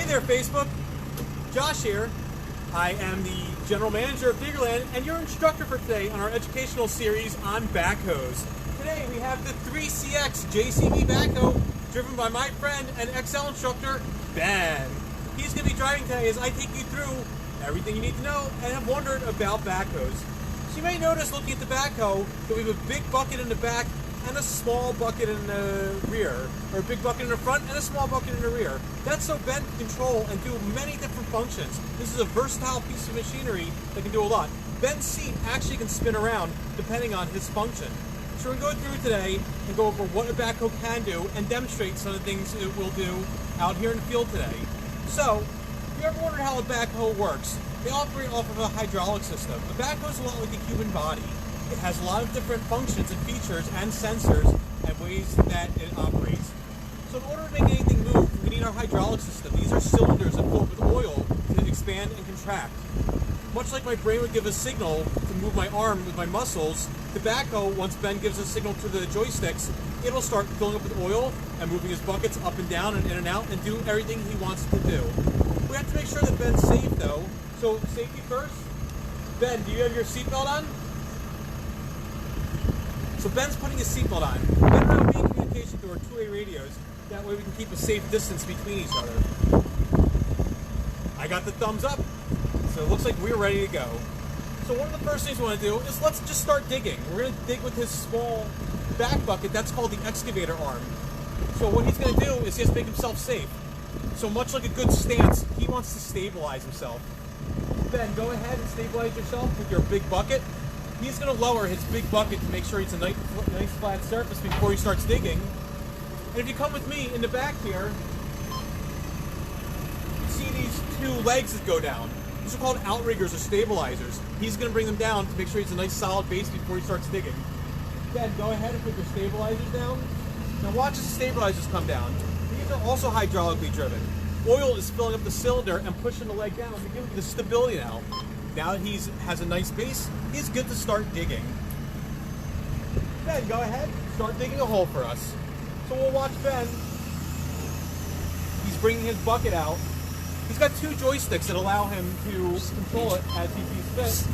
there, Facebook. Josh here. I am the General Manager of Diggerland and your instructor for today on our educational series on backhoes. Today we have the 3CX JCB backhoe driven by my friend and Excel instructor, Ben. He's going to be driving today as I take you through everything you need to know and have wondered about backhoes. So you may notice looking at the backhoe that we have a big bucket in the back and a small bucket in the rear, or a big bucket in the front and a small bucket in the rear. That's so Ben can control and do many different functions. This is a versatile piece of machinery that can do a lot. Ben's seat actually can spin around depending on his function. So we're going to go through today and go over what a backhoe can do and demonstrate some of the things it will do out here in the field today. So, if you ever wondered how a backhoe works, they operate off of a hydraulic system. A backhoe is a lot like the human body. It has a lot of different functions and features and sensors and ways that it operates. So in order to make anything move, we need our hydraulic system. These are cylinders that fill up with oil to expand and contract. Much like my brain would give a signal to move my arm with my muscles, the backhoe, once Ben gives a signal to the joysticks, it'll start filling up with oil and moving his buckets up and down and in and out and do everything he wants to do. We have to make sure that Ben's safe though. So safety first. Ben, do you have your seatbelt on? So Ben's putting his seatbelt on. Ben and I will be in communication through our two-way radios. That way we can keep a safe distance between each other. I got the thumbs up, so it looks like we're ready to go. So one of the first things we want to do is let's just start digging. We're going to dig with his small back bucket. That's called the excavator arm. So what he's going to do is he has to make himself safe. So much like a good stance, he wants to stabilize himself. Ben, go ahead and stabilize yourself with your big bucket. He's going to lower his big bucket to make sure it's a nice flat surface before he starts digging. And if you come with me in the back here, you see these two legs that go down. These are called outriggers or stabilizers. He's going to bring them down to make sure he's a nice solid base before he starts digging. Ben, go ahead and put your stabilizers down. Now watch as the stabilizers come down. These are also hydraulically driven. Oil is filling up the cylinder and pushing the leg down to give him the stability now. Now that he has a nice base, he's good to start digging. Ben, go ahead, start digging a hole for us. So we'll watch Ben. He's bringing his bucket out. He's got two joysticks that allow him to control it as he sees fit.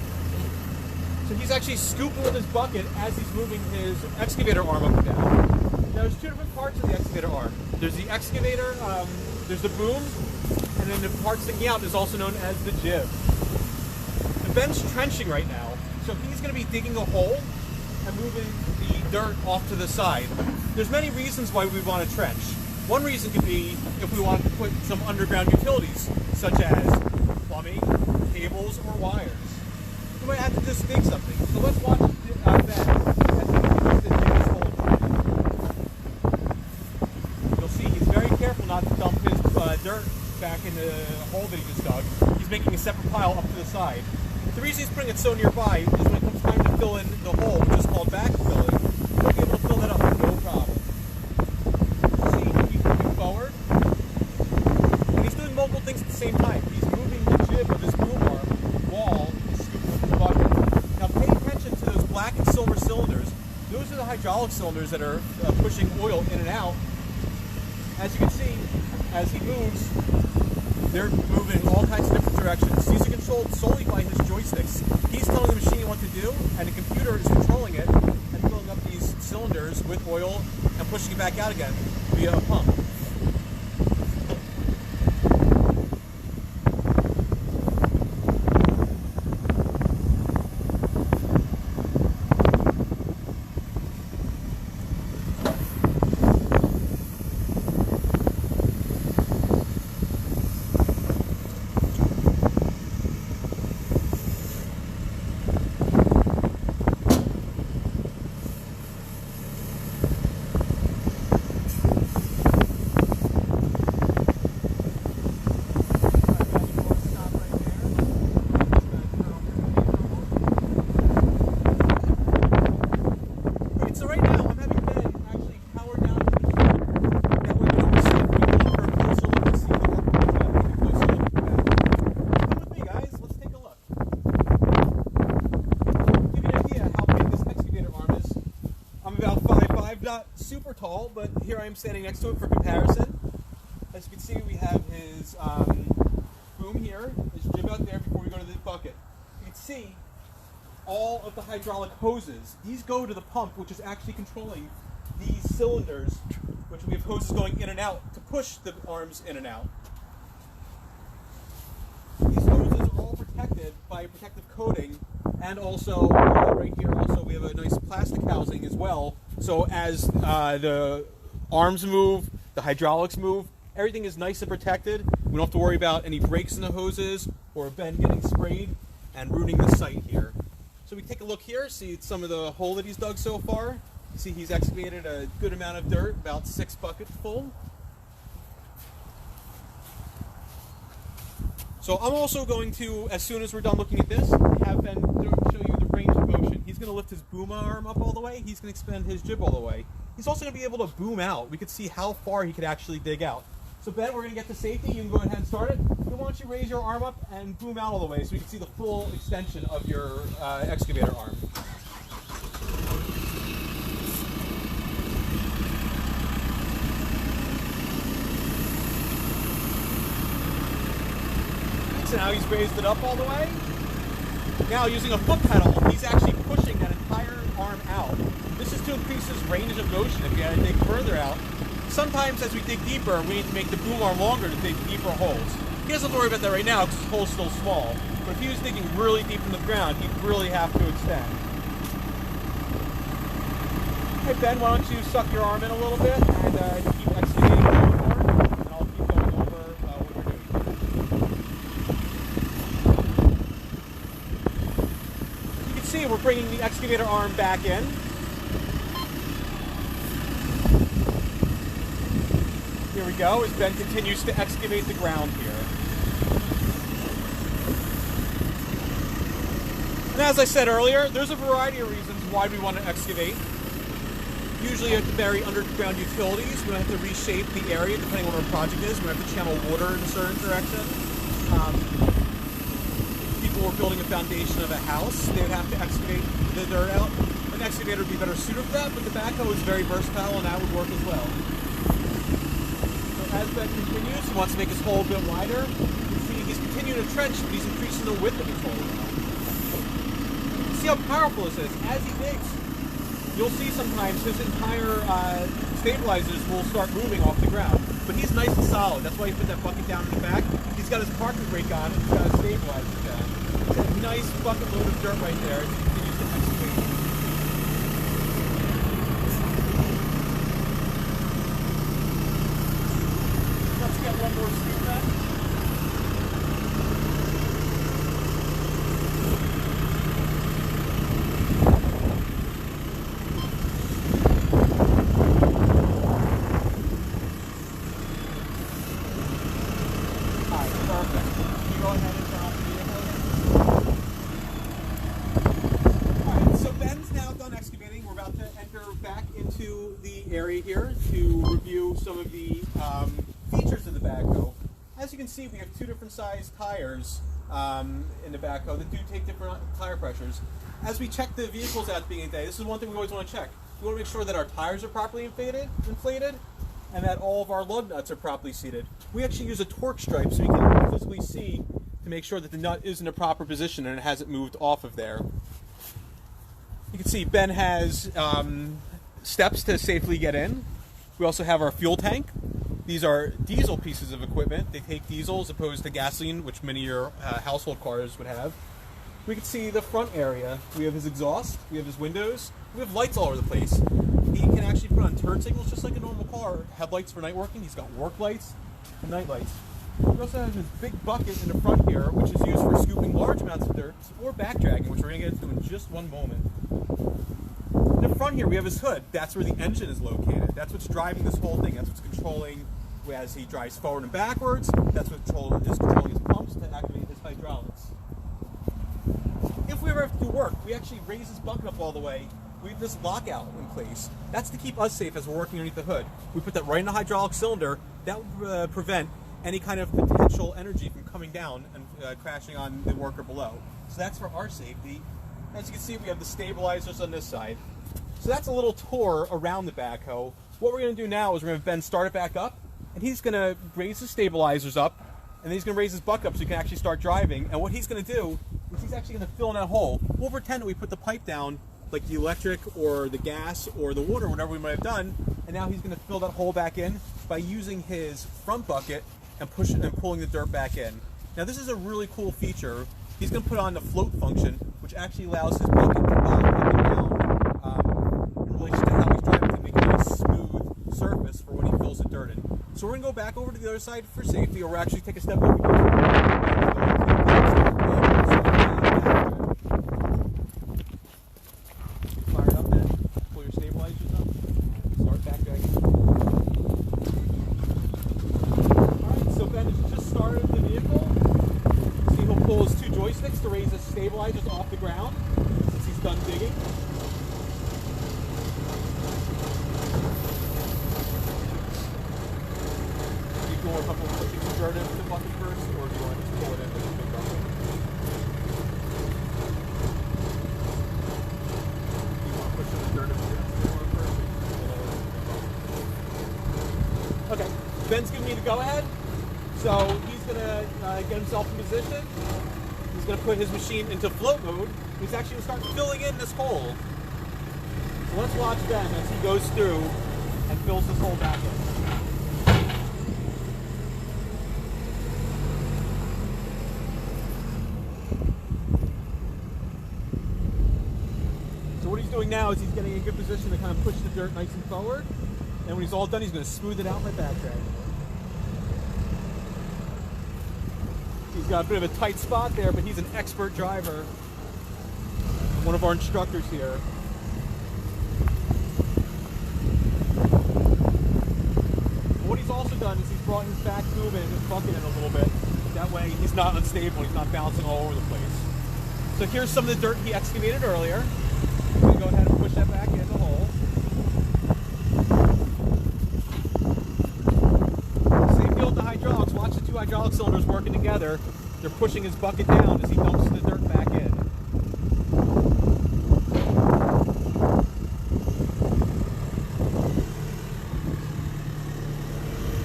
So he's actually scooping with his bucket as he's moving his excavator arm up and down. Now there's two different parts of the excavator arm. There's the excavator, there's the boom, and then the part sticking out is also known as the jib. Ben's trenching right now, so he's going to be digging a hole and moving the dirt off to the side. There's many reasons why we want to trench. One reason could be if we want to put some underground utilities, such as plumbing, cables, or wires. We might have to just dig something. So let's watch Ben as he continues to dig his hole. You'll see he's very careful not to dump his dirt back in the hole that he just dug. He's making a separate pile up to the side. The reason he's putting it so nearby is when it comes time to fill in the hole, which is called backfilling, he'll be able to fill that up with no problem. See, he keeps moving forward. And he's doing multiple things at the same time. He's moving the jib of his boom arm while he's scooping up the bucket. Now pay attention to those black and silver cylinders. Those are the hydraulic cylinders that are pushing oil in and out. As you can see, as he moves, they're moving in all kinds of different directions. These are controlled solely by his joysticks. He's telling the machine what to do, and the computer is controlling it and filling up these cylinders with oil and pushing it back out again via a pump. not super tall, but here I am standing next to it for comparison. As you can see, we have his boom here, his jib out there before we go to the bucket. You can see all of the hydraulic hoses. These go to the pump, which is actually controlling these cylinders, which we have hoses going in and out to push the arms in and out. These hoses are all protected by a protective coating, and also right here also we have a nice plastic housing as well. So as the arms move, the hydraulics move, everything is nice and protected. We don't have to worry about any breaks in the hoses or Ben getting sprayed and ruining the site here. So we take a look here, see some of the hole that he's dug so far. You see he's excavated a good amount of dirt, about 6 buckets full. So I'm also going to, as soon as we're done looking at this, have Ben show you the range of motion. He's going to lift his boom arm up all the way. He's going to expand his jib all the way. He's also going to be able to boom out. We could see how far he could actually dig out. So Ben, we're going to get to safety. You can go ahead and start it. Then why don't you raise your arm up and boom out all the way so you can see the full extension of your excavator arm. So now he's raised it up all the way. Now using a foot pedal, he's actually pushing that entire arm out. This is to increase his range of motion if you got to dig further out. Sometimes as we dig deeper, we need to make the boom arm longer to dig deeper holes. He doesn't have to worry about that right now because his hole's still small. But if he was digging really deep into the ground, he'd really have to extend. Hey Ben, why don't you suck your arm in a little bit and keep excavating a little more, and I'll keep going over what we're doing. You can see we're bringing the excavator arm back in. Here we go, as Ben continues to excavate the ground here. And as I said earlier, there's a variety of reasons why we want to excavate. Usually you have to bury underground utilities. We don't have to reshape the area depending on what our project is. We don't have to channel water in a certain direction. If people were building a foundation of a house, they would have to excavate the dirt out. An excavator would be better suited for that, but the backhoe is very versatile and that would work as well. As Ben continues, he wants to make his hole a bit wider. You can see he's continuing to trench, but he's increasing the width of his hole. See how powerful this is. As he digs, you'll see sometimes his entire stabilizers will start moving off the ground. But he's nice and solid. That's why he put that bucket down in the back. He's got his parking brake on and he's got his stabilizers down. It's a nice bucket load of dirt right there as he continues to excavate. Let's get one more scoop then. Alright, perfect. You go ahead and turn off the vehicle. Alright, so Ben's now done excavating. We're about to enter back into the area here to review some of the features of the backhoe. As you can see, we have 2 different size tires in the backhoe that do take different tire pressures. As we check the vehicles out at the beginning of the day, this is one thing we always want to check. We want to make sure that our tires are properly inflated, and that all of our lug nuts are properly seated. We actually use a torque stripe so we can physically see to make sure that the nut is in a proper position and it hasn't moved off of there. You can see Ben has steps to safely get in. We also have our fuel tank. These are diesel pieces of equipment. They take diesel as opposed to gasoline, which many of your household cars would have. We can see the front area. We have his exhaust, we have his windows, we have lights all over the place. He can actually put on turn signals just like a normal car. Headlights for night working. He's got work lights and night lights. We also have his big bucket in the front here, which is used for scooping large amounts of dirt or backdragging, which we're going to get into in just one moment. In the front here, we have his hood. That's where the engine is located. That's what's driving this whole thing. That's what's controlling as he drives forward and backwards. That's what is controlling his pumps to activate his hydraulics. If we ever have to do work, we actually raise this bucket up all the way. We have this lockout in place. That's to keep us safe as we're working underneath the hood. We put that right in the hydraulic cylinder. That would prevent any kind of potential energy from coming down and crashing on the worker below. So that's for our safety. As you can see, we have the stabilizers on this side. So that's a little tour around the backhoe. What we're going to do now is we're going to have Ben start it back up. and he's going to raise his stabilizers up, and then he's going to raise his bucket up so he can actually start driving. And what he's going to do is he's actually going to fill in that hole. We'll pretend that we put the pipe down, like the electric or the gas or the water, whatever we might have done, and now he's going to fill that hole back in by using his front bucket and pushing and pulling the dirt back in. Now this is a really cool feature. He's going to put on the float function, which actually allows his bucket to bob up and down in relation to how he's driving to make a nice smooth surface for when he fills the dirt in. So we're going to go back over to the other side for safety, or we'll actually take a step over. Fire it up then, pull your stabilizers up, start back dragging. Alright, so Ben has just started the vehicle. See, he'll pull his two joysticks to raise his stabilizers off the ground since he's done digging. Do you want to push some dirt into the bucket first, or do you want to just pull it into the big bucket? Do you want to push some dirt into the water first, or just pull it into the big bucket? Okay, Ben's giving me the go-ahead, so he's going to get himself in position. He's going to put his machine into float mode. He's actually going to start filling in this hole. So let's watch Ben as he goes through and fills this hole back in. What he's doing now is he's getting in a good position to kind of push the dirt nice and forward, and when he's all done, he's going to smooth it out by back drag. He's got a bit of a tight spot there, but he's an expert driver, one of our instructors here. What he's also done is he's brought his back boom in, his bucket in a little bit. That way he's not unstable, he's not bouncing all over the place. So here's some of the dirt he excavated earlier. I'm going to go ahead and push that back in the hole. Same deal with the hydraulics. Watch the two hydraulic cylinders working together. They're pushing his bucket down as he dumps the dirt back in.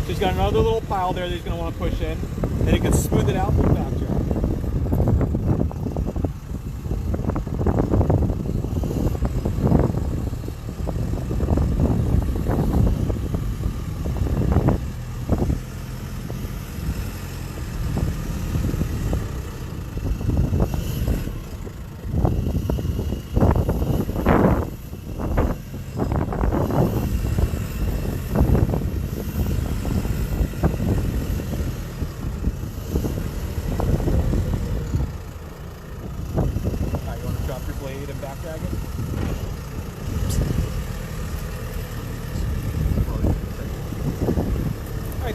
So he's got another little pile there that he's going to want to push in. Then he can smooth it out with the back drag.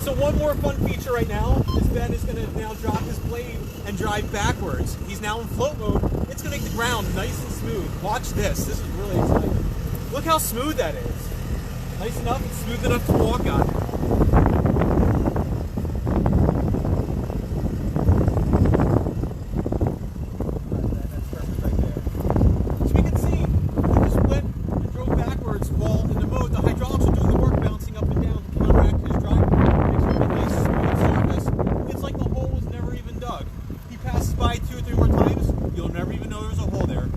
So one more fun feature right now is Ben is going to now drop his blade and drive backwards. He's now in float mode. It's going to make the ground nice and smooth. Watch this. This is really exciting. Look how smooth that is. Nice enough and smooth enough to walk on. That's perfect right there. So we can see he just went and drove backwards while in the mode. The hydraulics are doing the work, bouncing up and down to counteract his driving. By 2 or 3 more times, you'll never even know there's a hole there.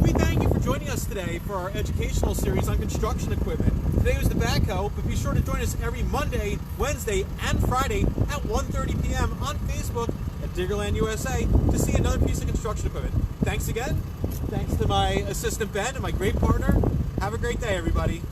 We thank you for joining us today for our educational series on construction equipment. Today was the backhoe, but be sure to join us every Monday, Wednesday, and Friday at 1:30 p.m. on Facebook at Diggerland USA to see another piece of construction equipment. Thanks again. Thanks to my assistant Ben and my great partner. Have a great day, everybody.